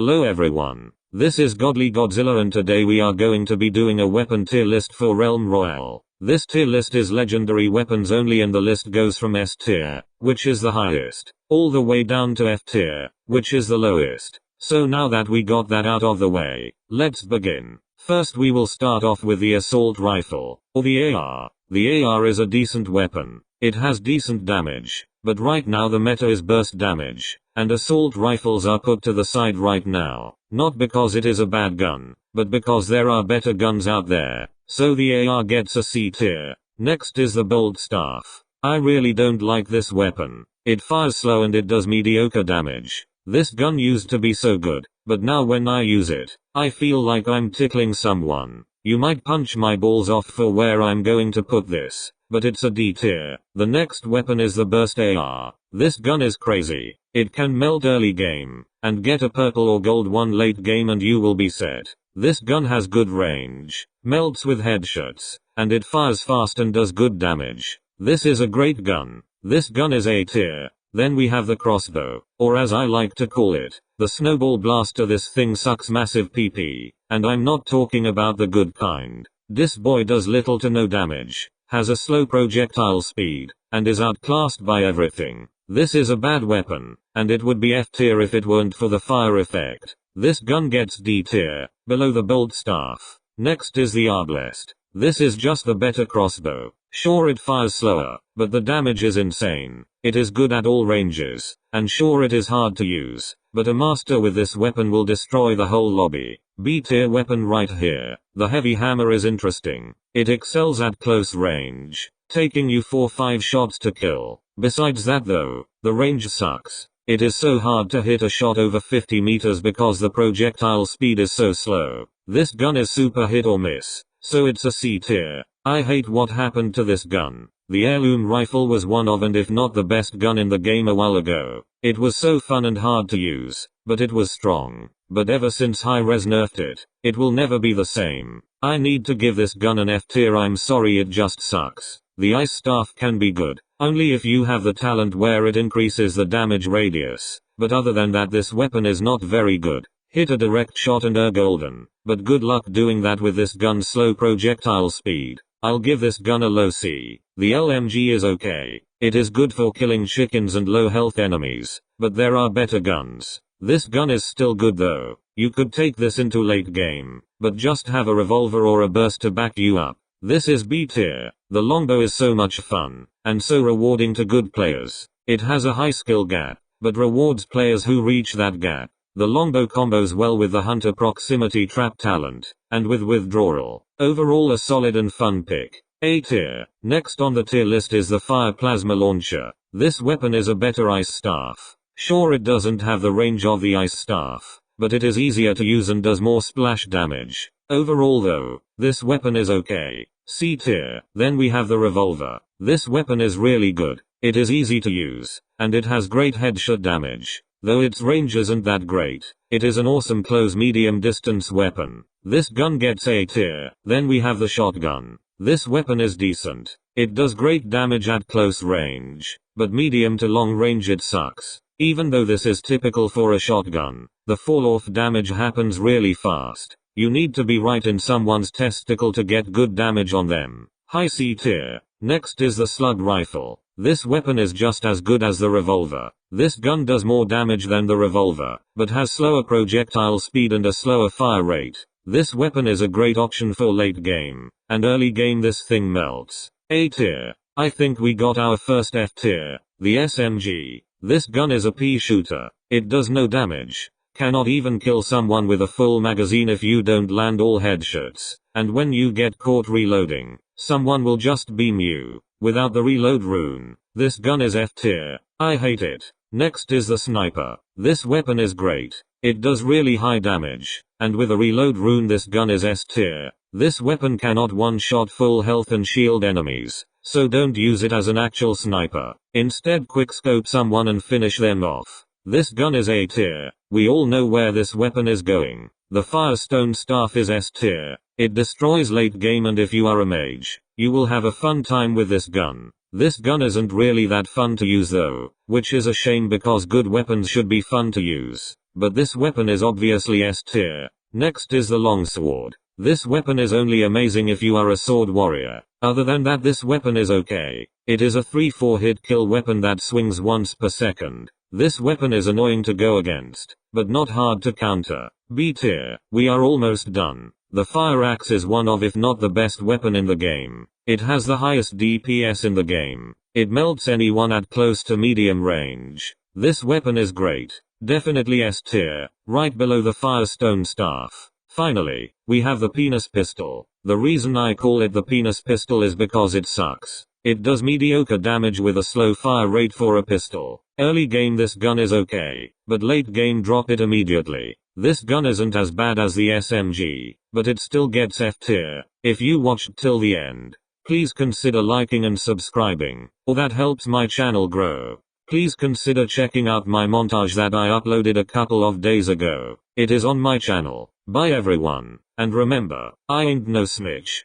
Hello everyone, this is Godly Godzilla and today we are going to be doing a weapon tier list for Realm Royale. This tier list is legendary weapons only and the list goes from S tier, which is the highest, all the way down to F tier, which is the lowest. So now that we got that out of the way, let's begin. First we will start off with the assault rifle, or the AR. The AR is a decent weapon. It has decent damage, but right now the meta is burst damage, and assault rifles are put to the side right now, not because it is a bad gun, but because there are better guns out there, so the AR gets a C tier. Next is the bolt staff. I really don't like this weapon. It fires slow and it does mediocre damage. This gun used to be so good, but now when I use it, I feel like I'm tickling someone. You might punch my balls off for where I'm going to put this, but it's a D tier. The next weapon is the burst AR. This gun is crazy. It can melt early game, and get a purple or gold one late game and you will be set. This gun has good range, melts with headshots, and it fires fast and does good damage. This is a great gun. This gun is A tier. Then we have the crossbow, or as I like to call it, the snowball blaster. This thing sucks massive PP, and I'm not talking about the good kind. This boy does little to no damage, has a slow projectile speed, and is outclassed by everything. This is a bad weapon, and it would be F tier if it weren't for the fire effect. This gun gets D tier, below the bolt staff. Next is the arbalest. This is just the better crossbow. Sure, it fires slower, but the damage is insane. It is good at all ranges, and sure, it is hard to use, but a master with this weapon will destroy the whole lobby. B tier weapon right here. The heavy hammer is interesting. It excels at close range, taking you 4-5 shots to kill. Besides that though, the range sucks. It is so hard to hit a shot over 50 meters because the projectile speed is so slow. This gun is super hit or miss, so it's a C tier. I hate what happened to this gun. The heirloom rifle was one of and if not the best gun in the game a while ago. It was so fun and hard to use, but it was strong. But ever since Hi-Res nerfed it, it will never be the same. I need to give this gun an F tier. I'm sorry, it just sucks. The ice staff can be good, only if you have the talent where it increases the damage radius, but other than that this weapon is not very good. Hit a direct shot and golden, but good luck doing that with this gun's slow projectile speed. I'll give this gun a low C. The LMG is okay. It is good for killing chickens and low health enemies, but there are better guns. This gun is still good though. You could take this into late game, but just have a revolver or a burst to back you up. This is B tier. The longbow is so much fun, and so rewarding to good players. It has a high skill gap, but rewards players who reach that gap. The longbow combos well with the hunter proximity trap talent, and with withdrawal. Overall a solid and fun pick. A tier. Next on the tier list is the fire plasma launcher. This weapon is a better ice staff. Sure, it doesn't have the range of the ice staff, but it is easier to use and does more splash damage. Overall though, this weapon is okay. C tier. Then we have the revolver. This weapon is really good. It is easy to use, and it has great headshot damage. Though its range isn't that great, it is an awesome close medium distance weapon. This gun gets A tier. Then we have the shotgun. This weapon is decent. It does great damage at close range, but medium to long range it sucks. Even though this is typical for a shotgun, the fall off damage happens really fast. You need to be right in someone's testicle to get good damage on them. High C tier. Next is the slug rifle. This weapon is just as good as the revolver. This gun does more damage than the revolver, but has slower projectile speed and a slower fire rate. This weapon is a great option for late game, and early game this thing melts. A tier. I think we got our first F tier. The SMG. This gun is a pea shooter. It does no damage. Cannot even kill someone with a full magazine if you don't land all headshots. And when you get caught reloading, someone will just beam you. Without the reload rune, this gun is F tier. I hate it. Next is the sniper. This weapon is great. It does really high damage, and with a reload rune this gun is S tier. This weapon cannot one-shot full health and shield enemies, so don't use it as an actual sniper. Instead quickscope someone and finish them off. This gun is A tier. We all know where this weapon is going. The Firestone staff is S tier. It destroys late game and if you are a mage, you will have a fun time with this gun. This gun isn't really that fun to use though, which is a shame because good weapons should be fun to use. But this weapon is obviously S tier. Next is the longsword. This weapon is only amazing if you are a sword warrior. Other than that, this weapon is okay. It is a 3-4 hit kill weapon that swings once per second. This weapon is annoying to go against, but not hard to counter. B tier. We are almost done. The fire axe is one of if not the best weapon in the game. It has the highest DPS in the game. It melts anyone at close to medium range. This weapon is great. Definitely S tier, right below the firestone staff. Finally, we have the penis pistol. The reason I call it the penis pistol is because it sucks. It does mediocre damage with a slow fire rate for a pistol. Early game this gun is okay, but late game drop it immediately. This gun isn't as bad as the SMG, but it still gets F tier. If you watched till the end, please consider liking and subscribing, or that helps my channel grow. Please consider checking out my montage that I uploaded a couple of days ago. It is on my channel. Bye everyone, and remember, I ain't no snitch.